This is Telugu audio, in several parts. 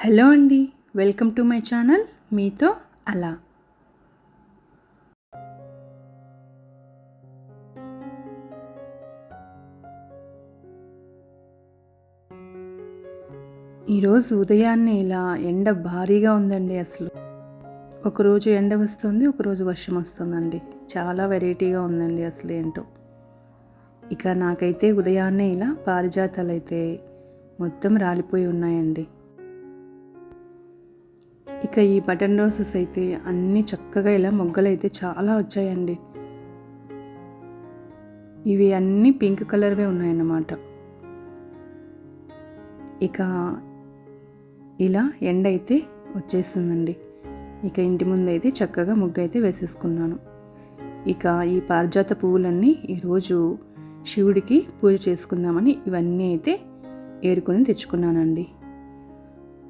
హలో అండి, వెల్కమ్ టు మై ఛానల్ మీతో అలా. ఈరోజు ఉదయాన్నే ఇలా ఎండ భారీగా ఉందండి. అసలు ఒకరోజు ఎండ వస్తుంది, ఒకరోజు వర్షం వస్తుందండి. చాలా వెరైటీగా ఉందండి అసలు ఏంటో. ఇక నాకైతే ఉదయాన్నే ఇలా పారిజాతాలు అయితే మొత్తం రాలిపోయి ఉన్నాయండి. ఇక ఈ బటన్ రోసెస్ అయితే అన్నీ చక్కగా ఇలా మొగ్గలు అయితే చాలా వచ్చాయండి. ఇవి అన్నీ పింక్ కలర్వే ఉన్నాయన్నమాట. ఇక ఇలా ఎండ అయితే వచ్చేస్తుందండి. ఇక ఇంటి ముందు అయితే చక్కగా ముగ్గు అయితే వేసేసుకున్నాను. ఇక ఈ పారిజాత పువ్వులన్నీ ఈరోజు శివుడికి పూజ చేసుకుందామని ఇవన్నీ అయితే ఏరుకొని తెచ్చుకున్నానండి.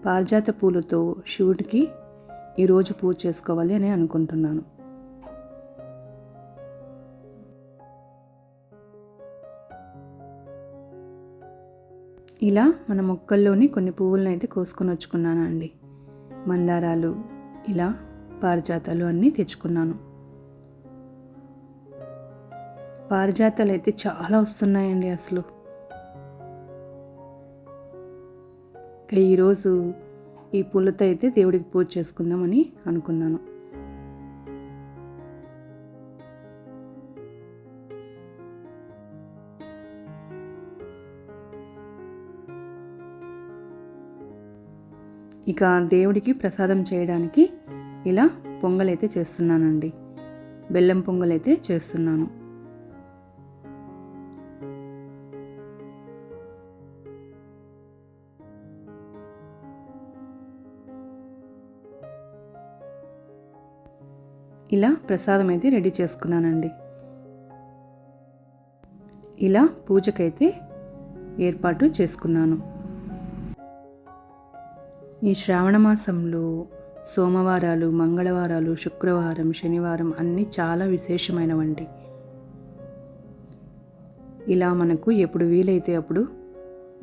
పారిజాత పూలతో శివుడికి ఈరోజు పూజ చేసుకోవాలి అని అనుకుంటున్నాను. ఇలా మన మొక్కల్లోని కొన్ని పువ్వులను అయితే కోసుకొని వచ్చుకున్నానండి. మందారాలు, ఇలా పారిజాతాలు అన్నీ తెచ్చుకున్నాను. పారిజాతాలు అయితే చాలా వస్తున్నాయండి అసలు. ఈరోజు ఈ పూలతో అయితే దేవుడికి పూజ చేసుకుందామని అనుకున్నాను. ఇక దేవుడికి ప్రసాదం చేయడానికి ఇలా పొంగలైతే చేస్తున్నానండి. బెల్లం పొంగలైతే చేస్తున్నాను. ఇలా ప్రసాదం అయితే రెడీ చేసుకున్నానండి. ఇలా పూజకైతే ఏర్పాటు చేసుకున్నాను. ఈ శ్రావణ మాసంలో సోమవారాలు, మంగళవారాలు, శుక్రవారం, శనివారం అన్నీ చాలా విశేషమైనవండి. ఇలా మనకు ఎప్పుడు వీలైతే అప్పుడు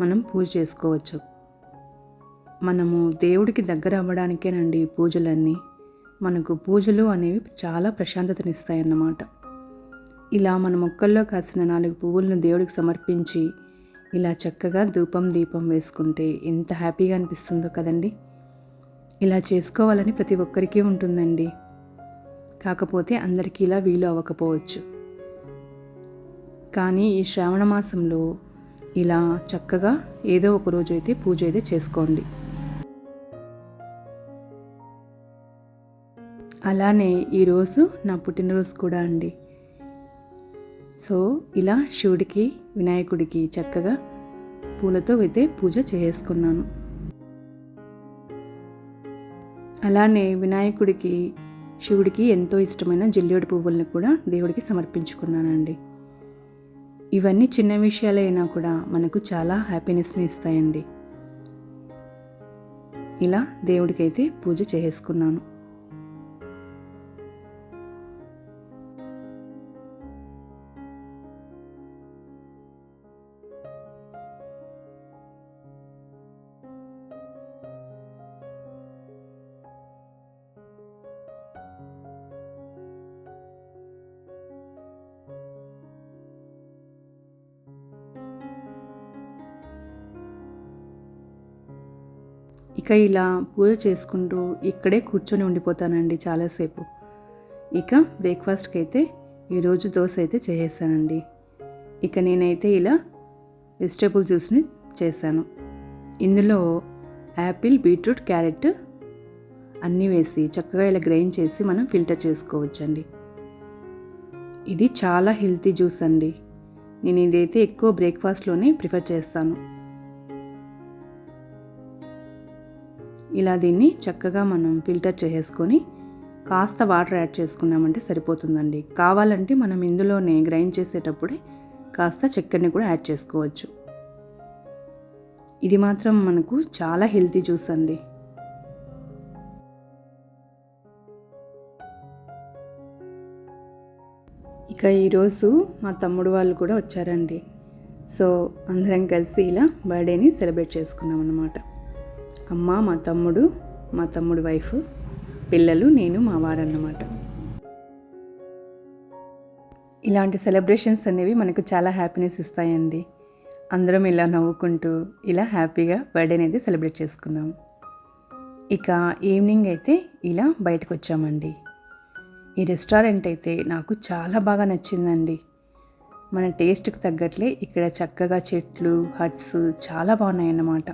మనం పూజ చేసుకోవచ్చు. మనము దేవుడికి దగ్గర అవ్వడానికేనండి ఈ పూజలన్నీ. మనకు పూజలు అనేవి చాలా ప్రశాంతతనిస్తాయన్నమాట. ఇలా మన మొక్కల్లో కాసిన 4 పువ్వులను దేవుడికి సమర్పించి ఇలా చక్కగా ధూపం దీపం వేసుకుంటే ఎంత హ్యాపీగా అనిపిస్తుందో కదండి. ఇలా చేసుకోవాలని ప్రతి ఒక్కరికి ఉంటుందండి. కాకపోతే అందరికీ ఇలా వీలు అవ్వకపోవచ్చు. కానీ ఈ శ్రావణ మాసంలో ఇలా చక్కగా ఏదో ఒక రోజు అయితే పూజ అయితే చేసుకోండి. అలానే ఈరోజు నా పుట్టినరోజు కూడా అండి. సో ఇలా శివుడికి, వినాయకుడికి చక్కగా పూలతో అయితే పూజ చేసుకున్నాను. అలానే వినాయకుడికి, శివుడికి ఎంతో ఇష్టమైన జిల్లేడు పువ్వులను కూడా దేవుడికి సమర్పించుకున్నానండి. ఇవన్నీ చిన్న విషయాలైనా కూడా మనకు చాలా హ్యాపీనెస్ని ఇస్తాయండి. ఇలా దేవుడికైతే పూజ చేసుకున్నాను. ఇక ఇలా పూజ చేసుకుంటూ ఇక్కడే కూర్చొని ఉండిపోతానండి చాలాసేపు. ఇక బ్రేక్ఫాస్ట్కి అయితే ఈరోజు దోశ అయితే చేసేసానండి. ఇక నేనైతే ఇలా వెజిటేబుల్ జ్యూస్ని చేశాను. ఇందులో యాపిల్, బీట్రూట్, క్యారెట్ అన్నీ వేసి చక్కగా ఇలా గ్రైండ్ చేసి మనం ఫిల్టర్ చేసుకోవచ్చండి. ఇది చాలా హెల్తీ జ్యూస్ అండి. నేను ఇదైతే ఎక్కువ బ్రేక్ఫాస్ట్లోనే ప్రిఫర్ చేస్తాను. ఇలా దీన్ని చక్కగా మనం ఫిల్టర్ చేసుకొని కాస్త వాటర్ యాడ్ చేసుకున్నామంటే సరిపోతుందండి. కావాలంటే మనం ఇందులోనే గ్రైండ్ చేసేటప్పుడే కాస్త చక్కెరని కూడా యాడ్ చేసుకోవచ్చు. ఇది మాత్రం మనకు చాలా హెల్తీ జ్యూస్ అండి. ఇక ఈరోజు మా తమ్ముడు వాళ్ళు కూడా వచ్చారండి. సో అందరం కలిసి ఇలా బర్త్డేని సెలబ్రేట్ చేసుకున్నాం అన్నమాట. అమ్మ, మా తమ్ముడు వైఫ్, పిల్లలు, నేను, మా వారన్నమాట. ఇలాంటి సెలబ్రేషన్స్ అనేవి మనకు చాలా హ్యాపీనెస్ ఇస్తాయండి. అందరం ఇలా నవ్వుకుంటూ ఇలా హ్యాపీగా బర్త్డే అనేది సెలబ్రేట్ చేసుకున్నాము. ఇక ఈవినింగ్ అయితే ఇలా బయటకు వచ్చామండి. ఈ రెస్టారెంట్ అయితే నాకు చాలా బాగా నచ్చిందండి. మన టేస్ట్కి తగ్గట్లే ఇక్కడ చక్కగా చెట్లు, హట్స్ చాలా బాగున్నాయన్నమాట.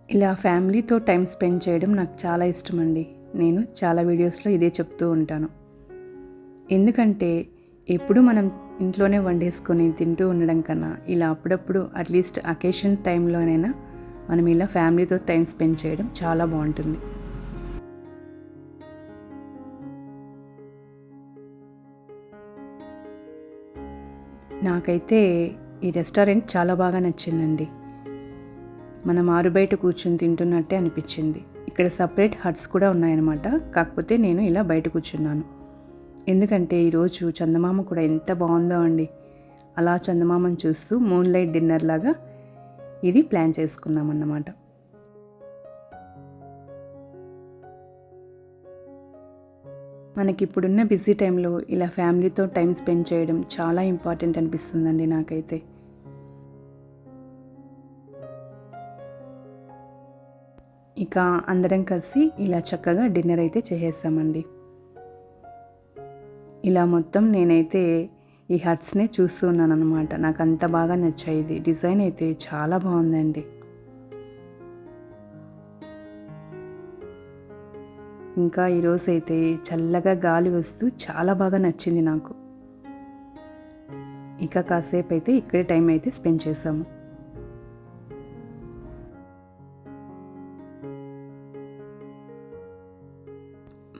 ఇలా ఫ్యామిలీతో టైం స్పెండ్ చేయడం నాకు చాలా ఇష్టం అండి. నేను చాలా వీడియోస్లో ఇదే చెప్తూ ఉంటాను. ఎందుకంటే ఎప్పుడు మనం ఇంట్లోనే వండేసుకొని తింటూ ఉండడం కన్నా ఇలా అప్పుడప్పుడు అట్లీస్ట్ అకేషన్ టైంలోనైనా మనం ఇలా ఫ్యామిలీతో టైం స్పెండ్ చేయడం చాలా బాగుంటుంది. నాకైతే ఈ రెస్టారెంట్ చాలా బాగా నచ్చిందండి. మనం ఆరుబయట కూర్చొని తింటున్నట్టే అనిపించింది. ఇక్కడ సపరేట్ హట్స్ కూడా ఉన్నాయన్నమాట. కాకపోతే నేను ఇలా బయట కూర్చున్నాను. ఎందుకంటే ఈరోజు చందమామ కూడా ఎంత బాగుందో అండి. అలా చందమామను చూస్తూ మూన్ లైట్ డిన్నర్ లాగా ఇది ప్లాన్ చేసుకున్నాం అన్నమాట. మనకిప్పుడున్న బిజీ టైంలో ఇలా ఫ్యామిలీతో టైం స్పెండ్ చేయడం చాలా ఇంపార్టెంట్ అనిపిస్తుందండి నాకైతే. ఇక అందరం కలిసి ఇలా చక్కగా డిన్నర్ అయితే చేసేసామండి. ఇలా మొత్తం నేనైతే ఈ హట్స్నే చూస్తూ ఉన్నాను అనమాట. నాకు అంత బాగా నచ్చాయి. ఇది డిజైన్ అయితే చాలా బాగుందండి. ఇంకా ఈరోజు అయితే చల్లగా గాలి వస్తూ చాలా బాగా నచ్చింది నాకు. ఇక కాసేపు అయితే ఇక్కడే టైం అయితే స్పెండ్ చేసాము.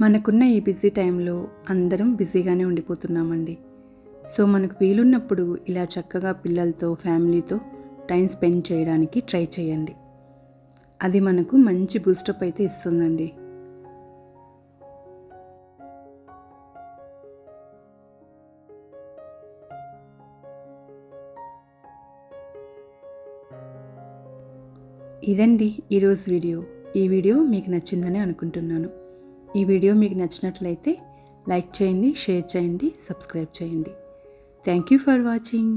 మనకున్న ఈ బిజీ టైంలో అందరం బిజీగానే ఉండిపోతున్నామండి. సో మనకు వీలున్నప్పుడు ఇలా చక్కగా పిల్లలతో, ఫ్యామిలీతో టైం స్పెండ్ చేయడానికి ట్రై చేయండి. అది మనకు మంచి బూస్టప్ అయితే ఇస్తుందండి. ఇదండి ఈరోజు వీడియో. ఈ వీడియో మీకు నచ్చిందని అనుకుంటున్నాను. ఈ వీడియో మీకు నచ్చినట్లయితే లైక్ చేయండి, షేర్ చేయండి, సబ్స్క్రైబ్ చేయండి. Thank you for watching.